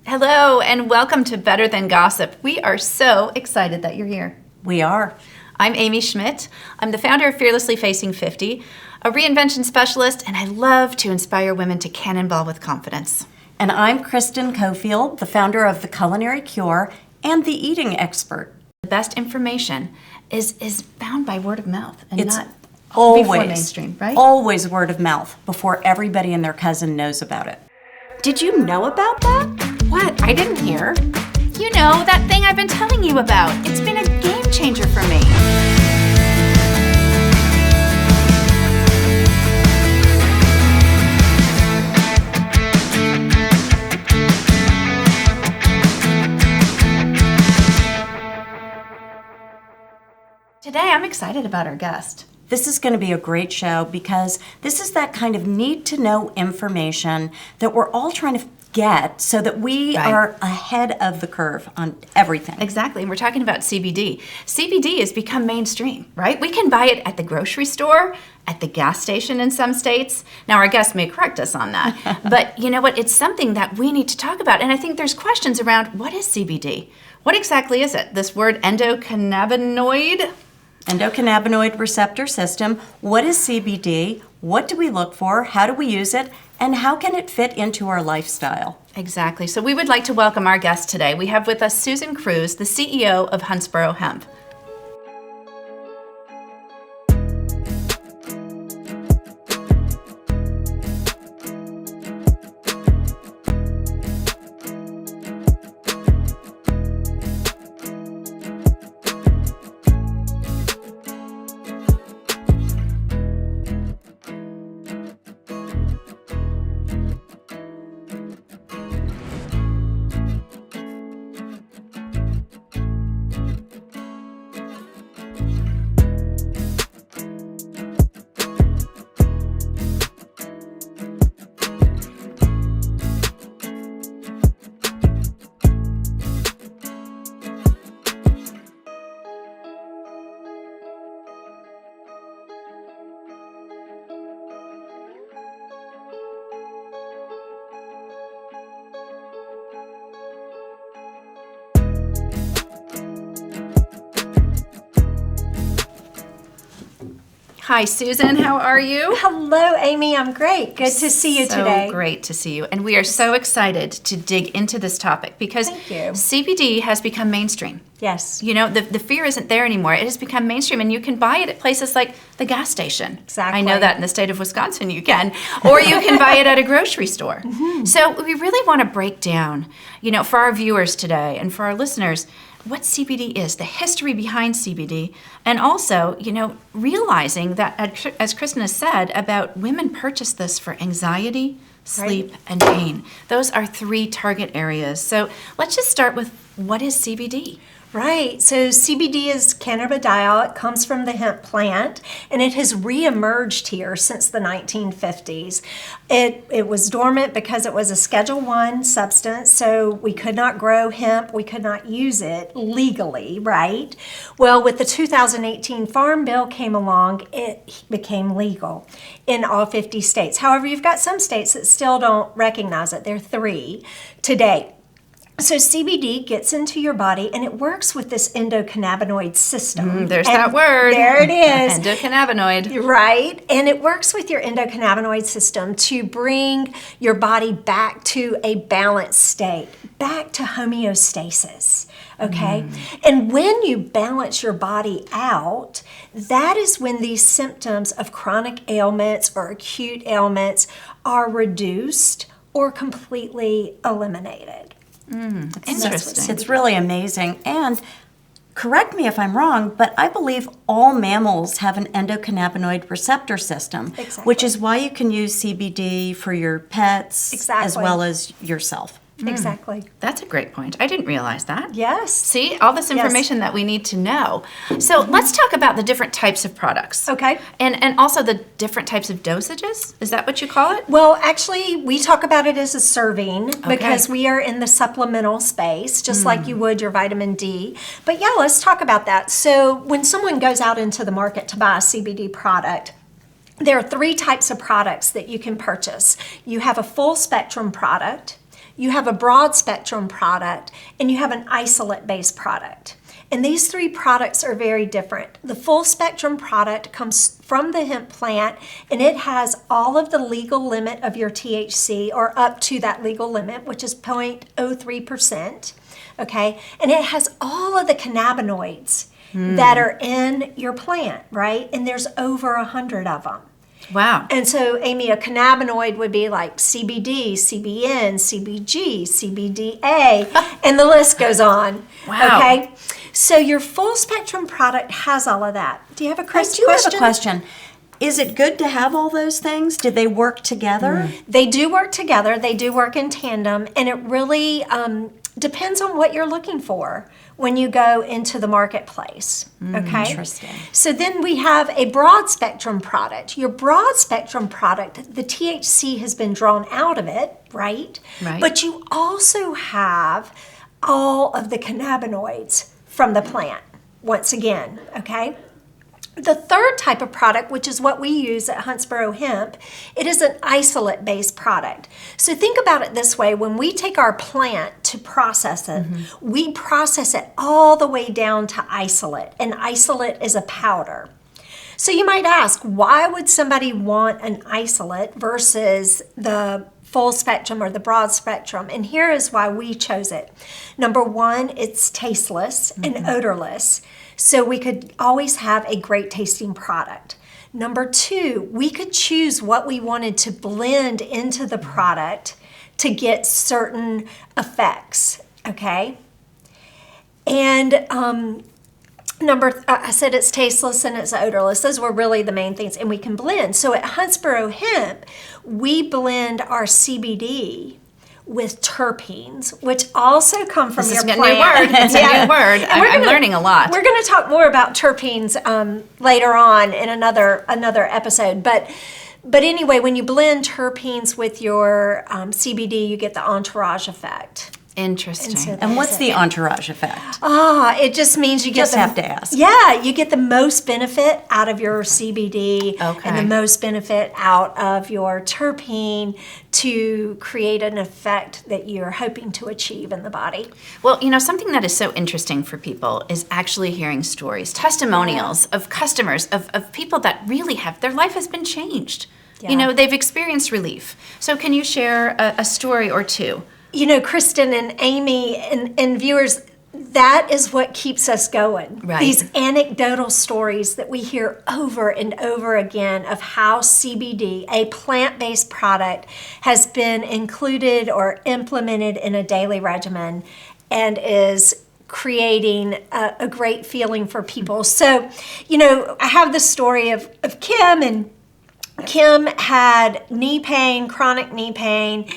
Hello, and welcome to Better Than Gossip. We are so excited that you're here. We are. I'm Amy Schmidt. I'm the founder of Fearlessly Facing 50, a reinvention specialist, and I love to inspire women to cannonball with confidence. And I'm Kristen Coffield, the founder of The Culinary Cure and The Eating Expert. The best information is found by word of mouth and It's not always before mainstream, right? Always word of mouth before everybody and their cousin knows about it. Did you know about that? What? I didn't hear. You know, that thing I've been telling you about. It's been a game changer for me. Today, I'm excited about our guest. This is going to be a great show because this is that kind of need-to-know information that we're all trying to get so that we are ahead of the curve on everything. Exactly, and we're talking about CBD. CBD has become mainstream, right? We can buy it at the grocery store, at the gas station in some states. Now, our guest may correct us on that, but you know what? It's something that we need to talk about, and I think there's questions around what is CBD? What exactly is it? This word endocannabinoid? Endocannabinoid receptor system. What is CBD? What do we look for? How do we use it? And how can it fit into our lifestyle? Exactly. So we would like to welcome our guest today. We have with us Susan Cruz, the CEO of Huntsboro Hemp. Hi, Susan. How are you? Hello, Amy. I'm great. Good to see you today. So great to see you. And we are so excited to dig into this topic because Thank you. CBD has become mainstream. Yes. You know, the fear isn't there anymore. It has become mainstream, and you can buy it at places like the gas station. Exactly. I know that in the state of Wisconsin you can. Or you can buy it at a grocery store. Mm-hmm. So we really want to break down, you know, for our viewers today and for our listeners, what CBD is, the history behind CBD, and also, you know, realizing that, as Kristen has said, about women purchase this for anxiety, sleep, and pain. Those are three target areas. So let's just start with what is CBD? Right. So CBD is cannabidiol. It comes from the hemp plant, and it has reemerged here since the 1950s. It was dormant because it was a Schedule I substance, so we could not grow hemp. We could not use it legally, right? Well, with the 2018 Farm Bill came along, it became legal in all 50 states. However, you've got some states that still don't recognize it. There are 3 today. So CBD gets into your body and it works with this endocannabinoid system. There's that word. There it is. Endocannabinoid. Right. And it works with your endocannabinoid system to bring your body back to a balanced state, back to homeostasis. Okay? And when you balance your body out, that is when these symptoms of chronic ailments or acute ailments are reduced or completely eliminated. Interesting. It's really amazing. And correct me if I'm wrong, but I believe all mammals have an endocannabinoid receptor system, which is why you can use CBD for your pets as well as yourself. Exactly. That's a great point. I didn't realize that. Yes. See, all this information that we need to know. So let's talk about the different types of products. Okay. And also the different types of dosages. Is that what you call it? Well, actually, we talk about it as a serving because we are in the supplemental space, just like you would your vitamin D. But yeah, let's talk about that. So when someone goes out into the market to buy a CBD product, there are 3 types of products that you can purchase. You have a full spectrum product. you have a broad spectrum product, and you have an isolate-based product. And these three products are very different. The full spectrum product comes from the hemp plant, and it has all of the legal limit of your THC, or up to that legal limit, which is 0.03%. Okay, and it has all of the cannabinoids that are in your plant, right? And there's over 100 of them. Wow. And so, Amy, a cannabinoid would be like CBD, CBN, CBG, CBDA, and the list goes on. Wow. Okay? So your full spectrum product has all of that. Do you have a question? I do have a question. Is it good to have all those things? Do they work together? They do work together. They do work in tandem, and it really depends on what you're looking for when you go into the marketplace. Okay? Interesting. So then we have a broad spectrum product. Your broad spectrum product, the THC has been drawn out of it, right? Right. But you also have all of the cannabinoids from the plant, once again, okay? The third type of product, which is what we use at Huntsboro Hemp, it is an isolate-based product. So think about it this way. When we take our plant to process it, we process it all the way down to isolate, and isolate is a powder. So you might ask, why would somebody want an isolate versus the full spectrum or the broad spectrum? And here is why we chose it. Number one, it's tasteless and odorless. So we could always have a great tasting product. Number two, we could choose what we wanted to blend into the product to get certain effects, okay? And I said it's tasteless and it's odorless. Those were really the main things, and we can blend. So at Huntsboro Hemp, we blend our CBD with terpenes, which also come from your plant. New word. It's a new word. I'm learning a lot. We're going to talk more about terpenes later on in another episode. But anyway, when you blend terpenes with your CBD, you get the entourage effect. Interesting. And what's the entourage effect? It just means you get Just have to ask. Yeah, you get the most benefit out of your CBD Okay. and the most benefit out of your terpene to create an effect that you're hoping to achieve in the body. Well, something that is so interesting for people is actually hearing stories, testimonials of customers, of people that really their life has been changed. Yeah. They've experienced relief. So can you share a story or two? Kristen and Amy and viewers, that is what keeps us going. Right. These anecdotal stories that we hear over and over again of how CBD, a plant-based product, has been included or implemented in a daily regimen and is creating a great feeling for people. So, I have the story of Kim, and Kim had knee pain, chronic knee pain,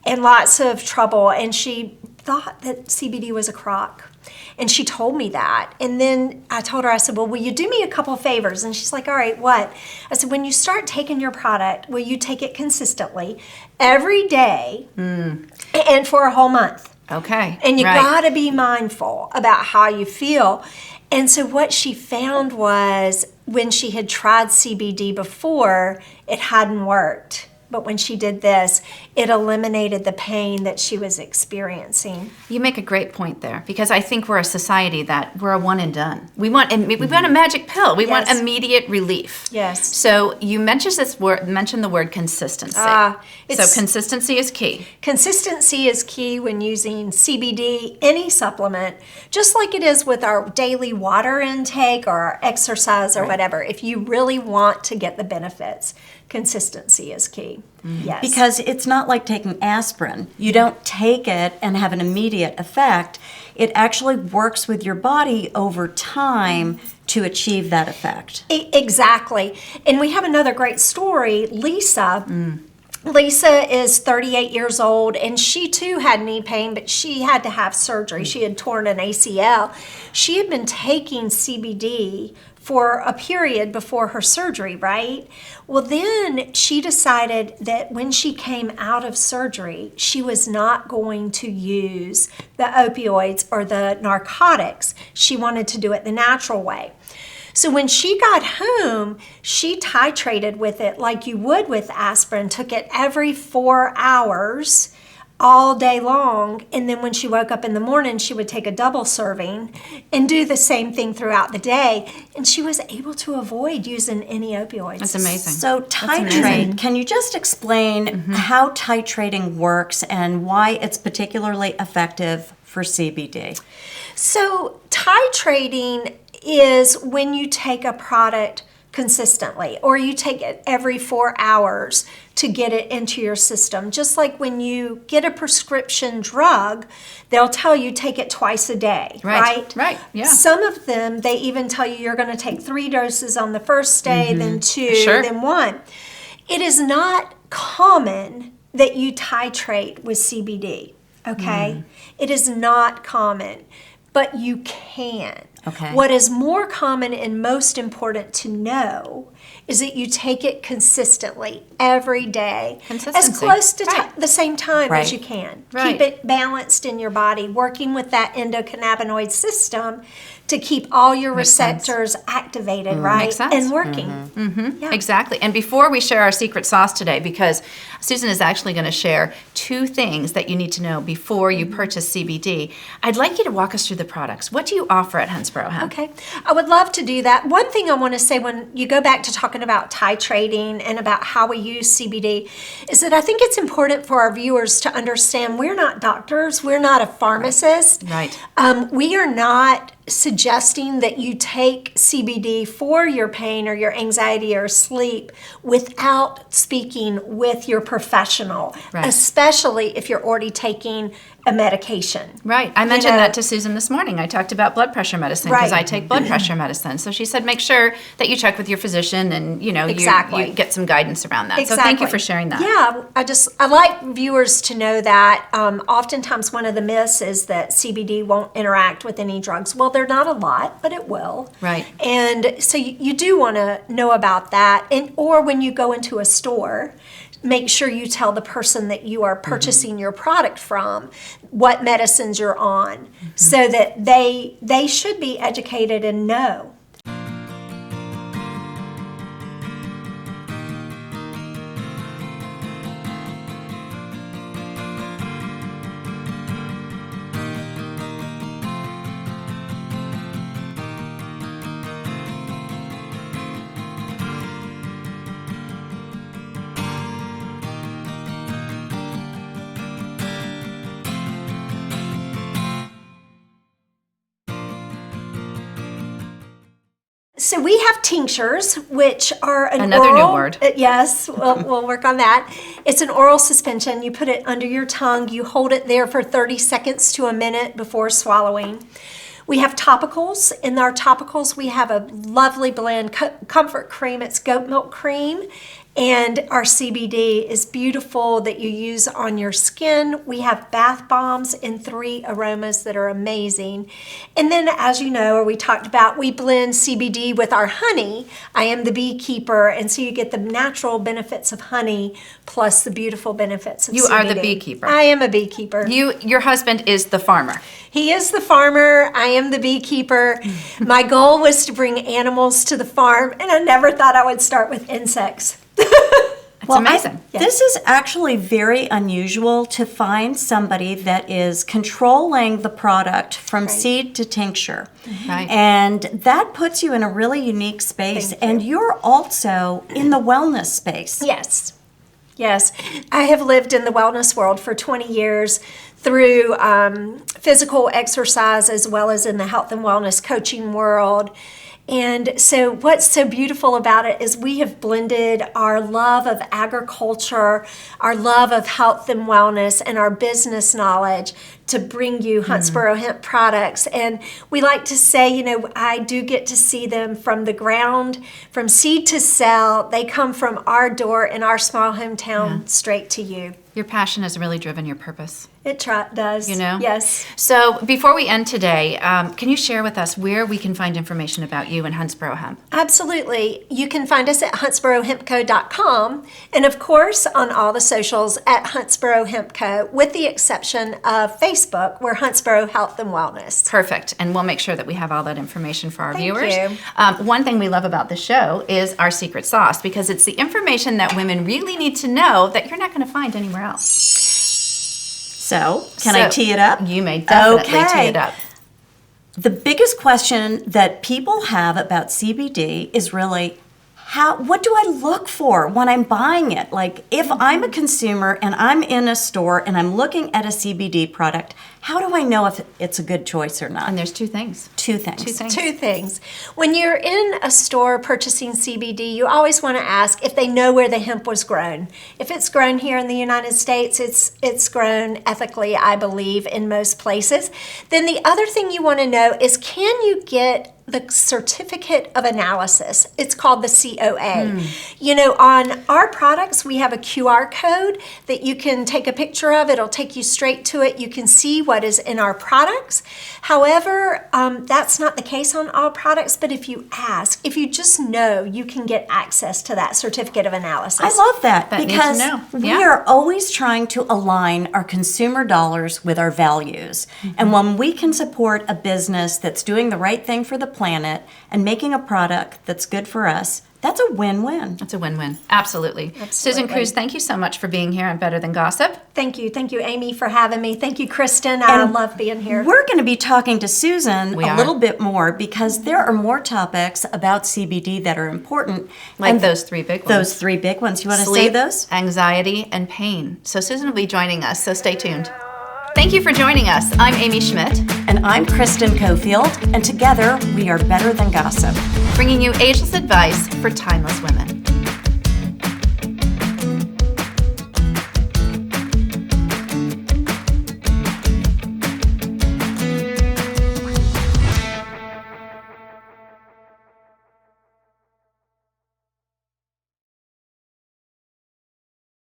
and lots of trouble, and she thought that CBD was a crock. And she told me that. And then I told her, I said, well, will you do me a couple of favors? And she's like, all right, what? I said, when you start taking your product, will you take it consistently every day and for a whole month? Okay. And you right. got to be mindful about how you feel. And so what she found was when she had tried CBD before, it hadn't worked. But when she did this, it eliminated the pain that she was experiencing. You make a great point there, because I think we're a society that we're a one and done. We want a magic pill. We want Yes. immediate relief. Yes. So you mentioned the word consistency. So consistency is key. Consistency is key when using CBD, any supplement, just like it is with our daily water intake or our exercise or whatever. If you really want to get the benefits, consistency is key. Yes. Because it's not like taking aspirin. You don't take it and have an immediate effect. It actually works with your body over time to achieve that effect. Exactly. And we have another great story. Lisa. Lisa is 38 years old, and she too had knee pain, but she had to have surgery. She had torn an ACL. She had been taking CBD for a period before her surgery, right? Well, then she decided that when she came out of surgery, she was not going to use the opioids or the narcotics. She wanted to do it the natural way. So when she got home, she titrated with it like you would with aspirin, took it every 4 hours all day long, and then when she woke up in the morning, she would take a double serving and do the same thing throughout the day, and she was able to avoid using any opioids. That's amazing. So titrate, can you just explain how titrating works and why it's particularly effective for CBD? So titrating is when you take a product consistently, or you take it every 4 hours to get it into your system. Just like when you get a prescription drug, they'll tell you take it twice a day, right? Right, yeah. Some of them, they even tell you you're going to take 3 doses on the first day, then 2, then 1. It is not common that you titrate with CBD, okay? It is not common, but you can. Okay. What is more common and most important to know is that you take it consistently every day, as Consistency. close to the same time Right. as you can. Right. Keep it balanced in your body, working with that endocannabinoid system to keep all your Makes sense. receptors activated, right? Makes sense. And working. Yeah. Exactly. And before we share our secret sauce today, because Susan is actually going to share 2 things that you need to know before you purchase CBD, I'd like you to walk us through the products. What do you offer at Huntsboro Hemp? Okay, I would love to do that. One thing I want to say when you go back to talking about titrating and about how we use CBD is that I think it's important for our viewers to understand we're not doctors, we're not a pharmacist. Right. We are not suggesting that you take CBD for your pain or your anxiety or sleep without speaking with your professional, Right. especially if you're already taking a medication. Right. I mentioned know- that to Susan this morning. I talked about blood pressure medicine because Right. I take blood pressure medicine. So she said make sure that you check with your physician and, you Exactly. you get some guidance around that. So thank you for sharing that. Yeah, I like viewers to know that. Oftentimes one of the myths is that CBD won't interact with any drugs. Well, they're not a lot, but it will. Right. And so you do want to know about that. Or when you go into a store, make sure you tell the person that you are purchasing your product from what medicines you're on, so that they should be educated and know. So we have tinctures, which are Another new oral, word. Yes, we'll work on that. It's an oral suspension. You put it under your tongue. You hold it there for 30 seconds to a minute before swallowing. We have topicals. In our topicals, we have a lovely blend. Comfort cream, it's goat milk cream. And our CBD is beautiful that you use on your skin. We have bath bombs in 3 aromas that are amazing. And then, as you know, or we talked about, we blend CBD with our honey. I am the beekeeper, and so you get the natural benefits of honey plus the beautiful benefits of You CBD. are the beekeeper. I am a beekeeper. Your husband is the farmer. He is the farmer. I am the beekeeper. My goal was to bring animals to the farm, and I never thought I would start with insects. It's amazing. This is actually very unusual to find somebody that is controlling the product from seed to tincture. Right. And that puts you in a really unique space. And you're also in the wellness space. Yes. Yes. I have lived in the wellness world for 20 years through physical exercise as well as in the health and wellness coaching world. And so what's so beautiful about it is we have blended our love of agriculture, our love of health and wellness, and our business knowledge to bring you Huntsboro Hemp products. And we like to say, you know, I do get to see them from the ground, from seed to sell. They come from our door in our small hometown straight to you. Your passion has really driven your purpose. It does. You know? Yes. So before we end today, can you share with us where we can find information about you and Huntsboro Hemp? Absolutely. You can find us at huntsborohempco.com, and of course on all the socials at Huntsboro Hemp Co, with the exception of Facebook, we're Huntsboro Health and Wellness. Perfect. And we'll make sure that we have all that information for our Thank viewers. you. One thing we love about the show is our secret sauce, because it's the information that women really need to know that you're not going to find anywhere else. So, can I tee it up? You may definitely tee it up. The biggest question that people have about CBD is really, what do I look for when I'm buying it? Like, if I'm a consumer and I'm in a store and I'm looking at a CBD product, how do I know if it's a good choice or not? And there's two things. Two things. Two things. When you're in a store purchasing CBD, you always want to ask if they know where the hemp was grown. If it's grown here in the United States, it's grown ethically, I believe, in most places. Then the other thing you want to know is, can you get the certificate of analysis? It's called the COA. You know, on our products, we have a QR code that you can take a picture of. It'll take you straight to it. You can see what is in our products. However, that's not the case on all products, but if you ask, if you just know, you can get access to that certificate of analysis. I love that because need to know. we are always trying to align our consumer dollars with our values. And when we can support a business that's doing the right thing for the planet and making a product that's good for us, that's a win-win. It's a win-win. Absolutely. Susan Cruz, thank you so much for being here on Better Than Gossip. Thank you, Amy, for having me. Thank you, Kristen. I love being here. We're going to be talking to Susan We are. little bit more because there are more topics about CBD that are important. Like And those three big ones. Those three big ones. You want to say Sleep, those? anxiety, and pain. So Susan will be joining us, so stay tuned. Thank you for joining us. I'm Amy Schmidt, And I'm Kristen Coffield, and together we are Better Than Gossip. bringing you ageless advice for timeless women.